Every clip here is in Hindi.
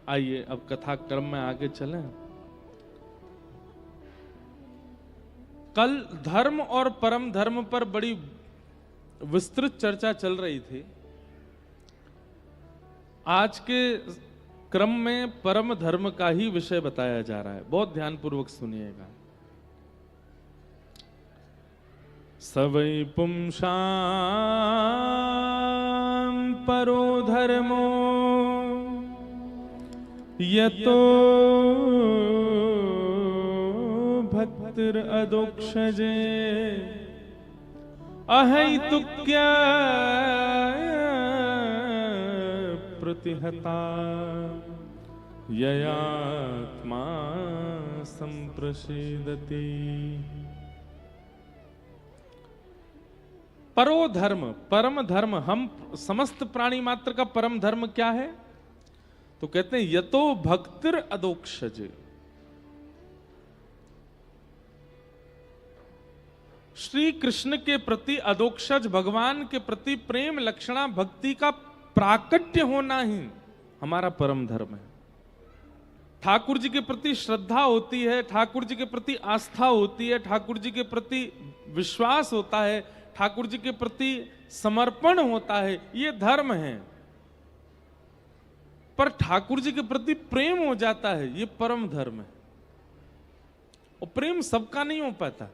आइए अब कथा क्रम में आगे चलें। कल धर्म और परम धर्म पर बड़ी विस्तृत चर्चा चल रही थी। आज के क्रम में परम धर्म का ही विषय बताया जा रहा है, बहुत ध्यानपूर्वक सुनिएगा। सवै पुंसां परो धर्मो यतो भक्तिर अदोक्षजे अहैतुक्य प्रतिहता ययात्मा संप्रसीदति। परो धर्म, परम धर्म, हम समस्त प्राणी मात्र का परम धर्म क्या है? तो कहते हैं यतो भक्तिर अदोक्षज। श्री कृष्ण के प्रति अदोक्षज, भगवान के प्रति प्रेम लक्षणा भक्ति का प्राकट्य होना ही हमारा परम धर्म है। ठाकुर जी के प्रति श्रद्धा होती है, ठाकुर जी के प्रति आस्था होती है, ठाकुर जी के प्रति विश्वास होता है, ठाकुर जी के प्रति समर्पण होता है, ये धर्म है। पर ठाकुर जी के प्रति प्रेम हो जाता है, ये परम धर्म है। और प्रेम सबका नहीं हो पाता।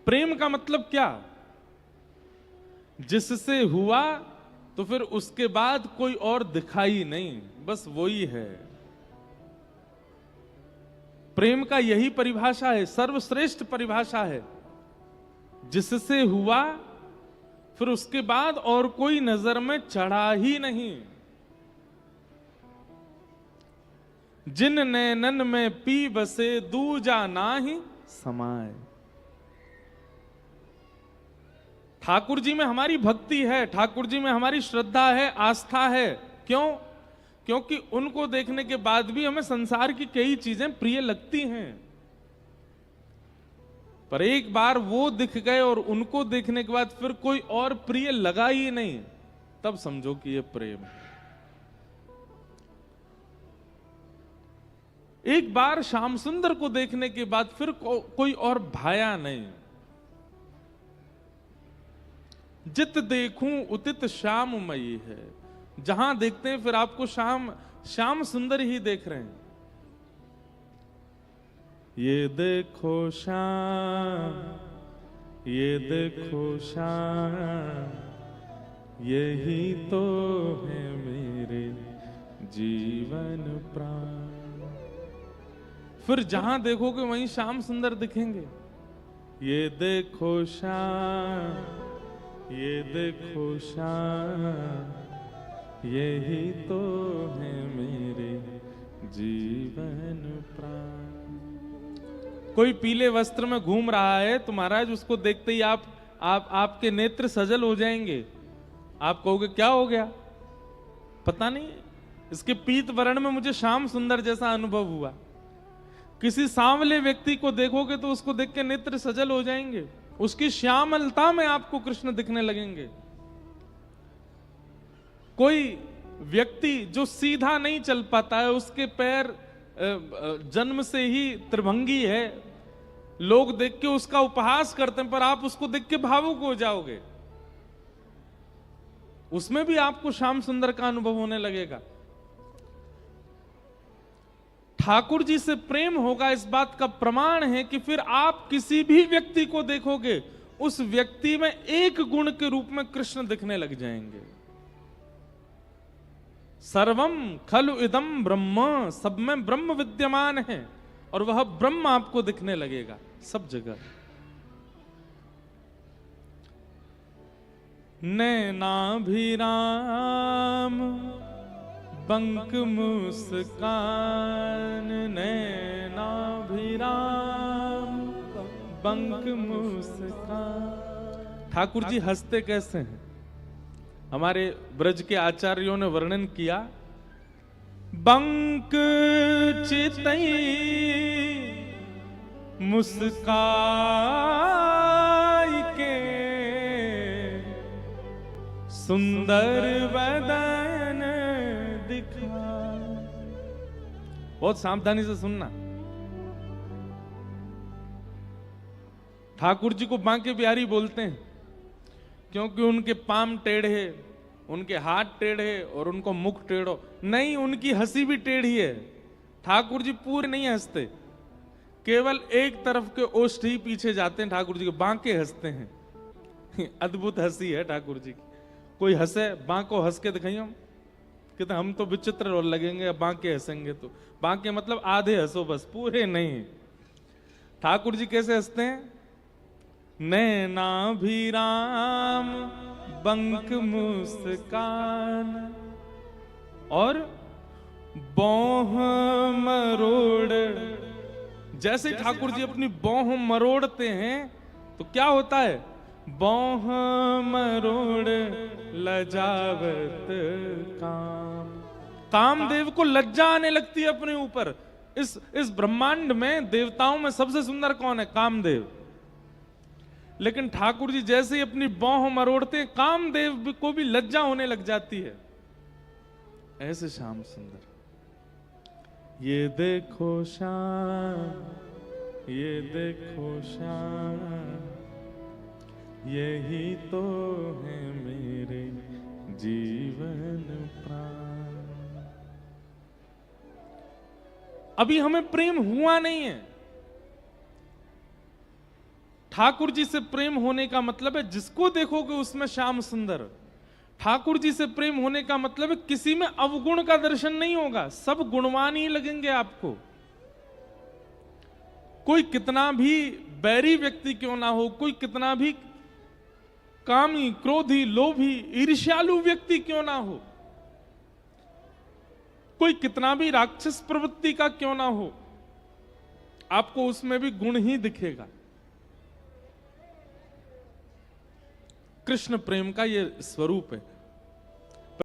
प्रेम का मतलब क्या? जिससे हुआ तो फिर उसके बाद कोई और दिखाई नहीं, बस वही है। प्रेम का यही परिभाषा है, सर्वश्रेष्ठ परिभाषा है। जिससे हुआ फिर उसके बाद और कोई नजर में चढ़ा ही नहीं। जिन नैनन में पी बसे दूजा नाही समाए। ठाकुर जी में हमारी भक्ति है, ठाकुर जी में हमारी श्रद्धा है, आस्था है। क्यों? क्योंकि उनको देखने के बाद भी हमें संसार की कई चीजें प्रिय लगती हैं, पर एक बार वो दिख गए और उनको देखने के बाद फिर कोई और प्रिय लगा ही नहीं, तब समझो कि ये प्रेम है। एक बार श्याम सुंदर को देखने के बाद फिर कोई और भाया नहीं। जित देखूं उतित श्याममयी है। जहां देखते हैं फिर आपको श्याम सुंदर ही देख रहे हैं। ये देखो श्याम, ये देखो श्याम, यही तो है मेरे जीवन प्राण। फिर जहां देखोगे वहीं श्याम सुंदर दिखेंगे। ये देखो श्याम, ये देखो श्याम, यही तो है मेरे जीवन प्राण। कोई पीले वस्त्र में घूम रहा है तो महाराज उसको देखते ही आपके नेत्र सजल हो जाएंगे। आप कहोगे क्या हो गया? पता नहीं, इसके पीत वर्ण में मुझे श्याम सुंदर जैसा अनुभव हुआ। किसी सांवले व्यक्ति को देखोगे तो उसको देख के नेत्र सजल हो जाएंगे, उसकी श्यामलता में आपको कृष्ण दिखने लगेंगे। कोई व्यक्ति जो सीधा नहीं चल पाता है, उसके पैर जन्म से ही त्रिभंगी है, लोग देख के उसका उपहास करते हैं, पर आप उसको देख के भावुक हो जाओगे। उसमें भी आपको श्याम सुंदर का अनुभव होने लगेगा। ठाकुर जी से प्रेम होगा, इस बात का प्रमाण है कि फिर आप किसी भी व्यक्ति को देखोगे उस व्यक्ति में एक गुण के रूप में कृष्ण दिखने लग जाएंगे। सर्वम खलु इदम ब्रह्म, सब में ब्रह्म विद्यमान है और वह ब्रह्म आपको दिखने लगेगा सब जगह। नैनाभिराम बंक मुस्कान, नैनाभिराम बंक मुस्कान। ठाकुर जी हंसते कैसे हैं? हमारे ब्रज के आचार्यों ने वर्णन किया, बंक चितई मुस्काई के सुंदर वदन दिखा। बहुत सावधानी से सुनना। ठाकुर जी को बांके बिहारी बोलते हैं क्योंकि उनके पाम टेढ़े, उनके हाथ टेढ़े और उनको मुख टेढ़ो। नहीं, उनकी हंसी भी टेढ़ी है। ठाकुर जी पूरे नहीं हंसते, केवल एक तरफ के ओष्ठ ही पीछे जाते हैं ठाकुर जी के, बांके हंसते हैं। अद्भुत हंसी है ठाकुर जी की। कोई हंसे, बांको हंस के दिखाइए हम, कहते हम तो विचित्र और लगेंगे बांके हंसेंगे तो। बांके मतलब आधे हंसो बस, पूरे नहीं। ठाकुर जी कैसे हंसते हैं? नैनाभिराम बंक मुस्कान और बौह मरोड़। जैसे ठाकुर जी अपनी बौह मरोड़ते हैं तो क्या होता है? बौह मरोड़ लजावत काम। कामदेव को लज्जा आने लगती है अपने ऊपर। इस ब्रह्मांड में देवताओं में सबसे सुंदर कौन है? कामदेव। लेकिन ठाकुर जी जैसे ही अपनी बाहों मरोड़ते हैं, कामदेव को भी लज्जा होने लग जाती है। ऐसे श्याम सुंदर। ये देखो श्याम, ये देखो श्याम, यही तो है मेरे जीवन प्राण। अभी हमें प्रेम हुआ नहीं है। ठाकुर जी से प्रेम होने का मतलब है जिसको देखोगे उसमें श्याम सुंदर। ठाकुर जी से प्रेम होने का मतलब है किसी में अवगुण का दर्शन नहीं होगा, सब गुणवान ही लगेंगे आपको। कोई कितना भी बैरी व्यक्ति क्यों ना हो, कोई कितना भी कामी, क्रोधी, लोभी, ईर्ष्यालु व्यक्ति क्यों ना हो, कोई कितना भी राक्षस प्रवृत्ति का क्यों ना हो, आपको उसमें भी गुण ही दिखेगा। कृष्ण प्रेम का ये स्वरूप है।